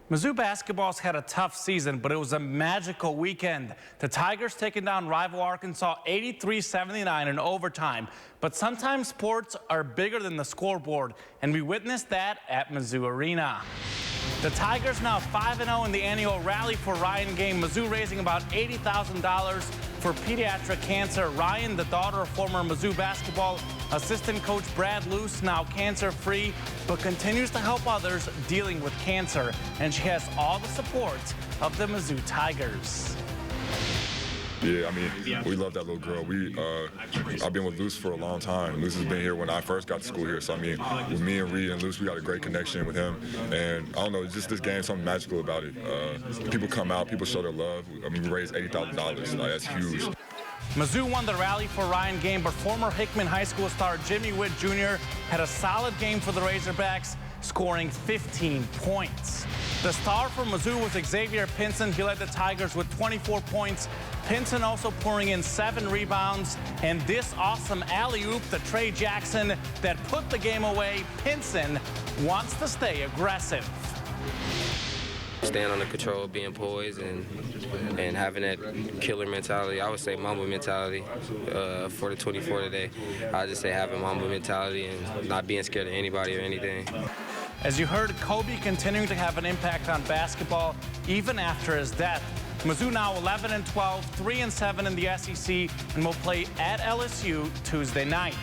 Mizzou basketball's had a tough season, but it was a magical weekend. The Tigers taking down rival Arkansas 83-79 in overtime. But sometimes sports are bigger than the scoreboard, and we witnessed that at Mizzou Arena. The Tigers now 5-0 in the annual Rally for Ryan game. Mizzou raising about $80,000 for pediatric cancer. Ryan, the daughter of former Mizzou basketball assistant coach Brad Luce, now cancer-free, but continues to help others dealing with cancer. And she has all the support of the Mizzou Tigers. Yeah, I mean, we love that little girl. I've been with Luce for a long time. Luce has been here when I first got to school here. So, I mean, with me and Reed and Luce, we got a great connection with him. And I don't know, just this game, something magical about it. People come out, people show their love. I mean, we raised $80,000. That's huge. Mizzou won the Rally for Ryan game, but former Hickman High School star Jimmy Witt Jr. had a solid game for the Razorbacks, scoring 15 points. The star for Mizzou was Xavier Pinson. He led the Tigers with 24 points. Pinson also pouring in 7 rebounds, and this awesome alley-oop to Trey Jackson that put the game away. Pinson wants to stay aggressive. Staying under control, being poised, and having that killer mentality. I would say Mamba mentality for the 24 today. I just say having Mamba mentality and not being scared of anybody or anything. As you heard, Kobe continuing to have an impact on basketball even after his death. Mizzou now 11-12, 3-7 in the SEC, and will play at LSU Tuesday night.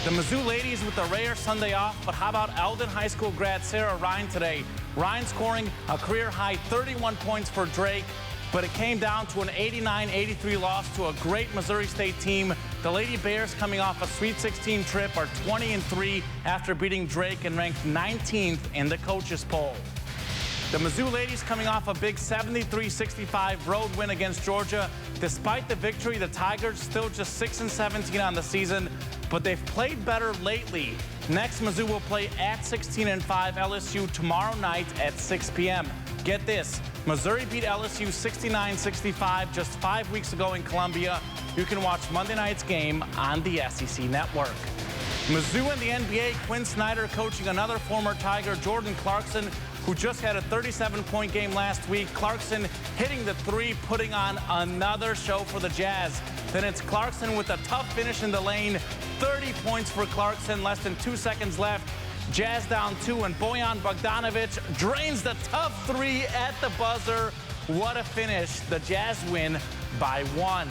The Mizzou ladies with a rare Sunday off, but how about Eldon High School grad Sarah Ryan today? Ryan scoring a career-high 31 points for Drake, but it came down to an 89-83 loss to a great Missouri State team. The Lady Bears, coming off a Sweet 16 trip, are 20-3 after beating Drake and ranked 19th in the coaches poll. The Mizzou ladies coming off a big 73-65 road win against Georgia. Despite the victory, the Tigers still just 6-17 on the season, but they've played better lately. Next, Mizzou will play at 16-5 LSU tomorrow night at 6 p.m. Get this, Missouri beat LSU 69-65 just 5 weeks ago in Columbia. You can watch Monday night's game on the SEC Network. Mizzou in the NBA, Quinn Snyder coaching another former Tiger, Jordan Clarkson, who just had a 37-point game last week. Clarkson hitting the three, putting on another show for the Jazz. Then it's Clarkson with a tough finish in the lane. 30 points for Clarkson, less than 2 seconds left. Jazz down 2, and Bojan Bogdanovic drains the tough three at the buzzer. What a finish. The Jazz win by 1.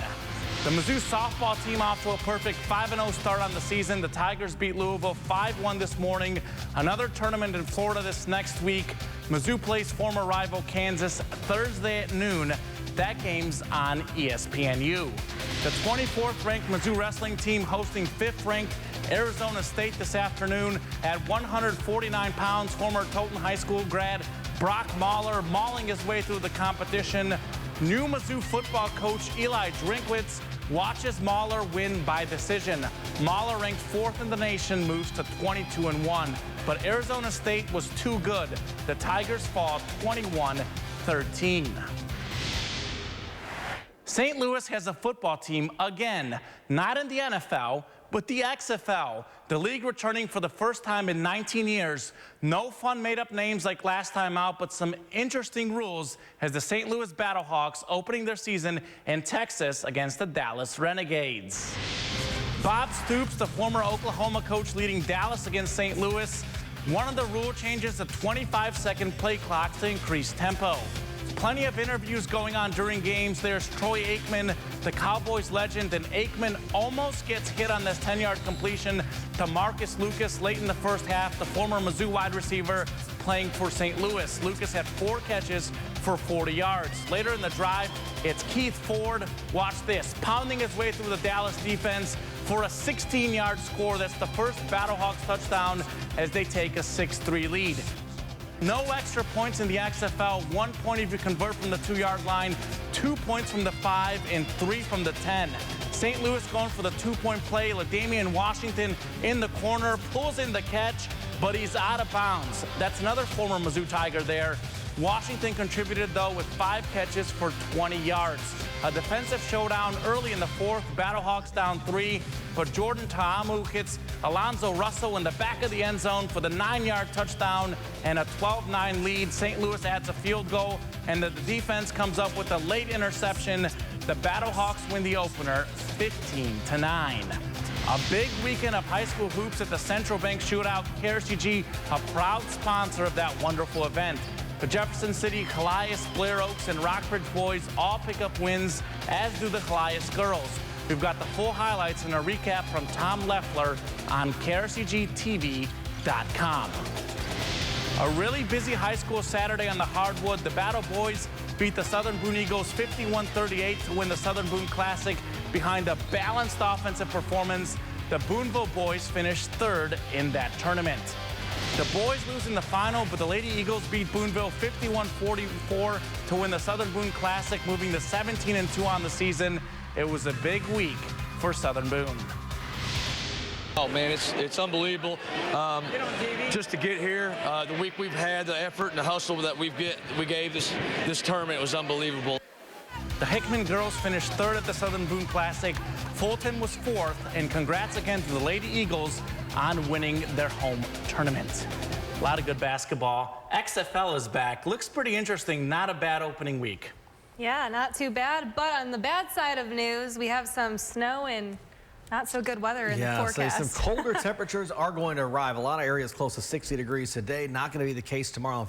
The Mizzou softball team off to a perfect 5-0 start on the season. The Tigers beat Louisville 5-1 this morning. Another tournament in Florida this next week. Mizzou plays former rival Kansas Thursday at noon. That game's on ESPNU. The 24th-ranked Mizzou wrestling team hosting 5th-ranked Arizona State this afternoon at 149 pounds. Former Tolton High School grad Brock Mahler mauling his way through the competition. New Mizzou football coach Eli Drinkwitz watches Mahler win by decision. Mahler, ranked 4th in the nation, moves to 22-1. But Arizona State was too good. The Tigers fall 21-13. St. Louis has a football team again, not in the NFL, but the XFL, the league returning for the first time in 19 years. No fun made-up names like last time out, but some interesting rules as the St. Louis Battlehawks opening their season in Texas against the Dallas Renegades. Bob Stoops, the former Oklahoma coach leading Dallas against St. Louis. One of the rule changes, a 25-second play clock to increase tempo. Plenty of interviews going on during games. There's Troy Aikman, the Cowboys legend, and Aikman almost gets hit on this 10-yard completion to Marcus Lucas late in the first half, the former Mizzou wide receiver playing for St. Louis. Lucas had 4 catches for 40 yards. Later in the drive, it's Keith Ford, watch this, pounding his way through the Dallas defense for a 16-yard score. That's the first Battlehawks touchdown as they take a 6-3 lead. No extra points in the XFL. 1 point if you convert from the 2-yard line, 2 points from the 5, and 3 from the 10. St. Louis going for the 2-point play. LaDamian Washington in the corner, pulls in the catch, but he's out of bounds. That's another former Mizzou Tiger there. Washington contributed, though, with 5 catches for 20 yards. A defensive showdown early in the fourth. Battlehawks down 3, but Jordan Ta'amu hits Alonzo Russell in the back of the end zone for the 9-yard touchdown and a 12-9 lead. St. Louis adds a field goal, and the defense comes up with a late interception. The Battlehawks win the opener 15-9. A big weekend of high school hoops at the Central Bank Shootout. KRCG, a proud sponsor of that wonderful event. The Jefferson City, Callias, Blair Oaks, and Rockbridge boys all pick up wins, as do the Callias girls. We've got the full highlights and a recap from Tom Leffler on KRCGTV.com. A really busy high school Saturday on the hardwood. The Battle Boys beat the Southern Boone Eagles 51-38 to win the Southern Boone Classic. Behind a balanced offensive performance, the Booneville boys finished 3rd in that tournament. The boys lose in the final, but the Lady Eagles beat Booneville 51-44 to win the Southern Boone Classic, moving to 17-2 on the season. It was a big week for Southern Boone. Oh man, it's unbelievable. Just to get here, the week we've had, the effort and the hustle that we gave this tournament was unbelievable. The Hickman girls finished 3rd at the Southern Boone Classic. Fulton was 4th, and congrats again to the Lady Eagles on winning their home tournament. A lot of good basketball. XFL is back. Looks pretty interesting. Not a bad opening week. Yeah, not too bad. But on the bad side of news, we have some snow and not so good weather in the forecast. So some colder temperatures are going to arrive. A lot of areas close to 60 degrees today. Not going to be the case tomorrow.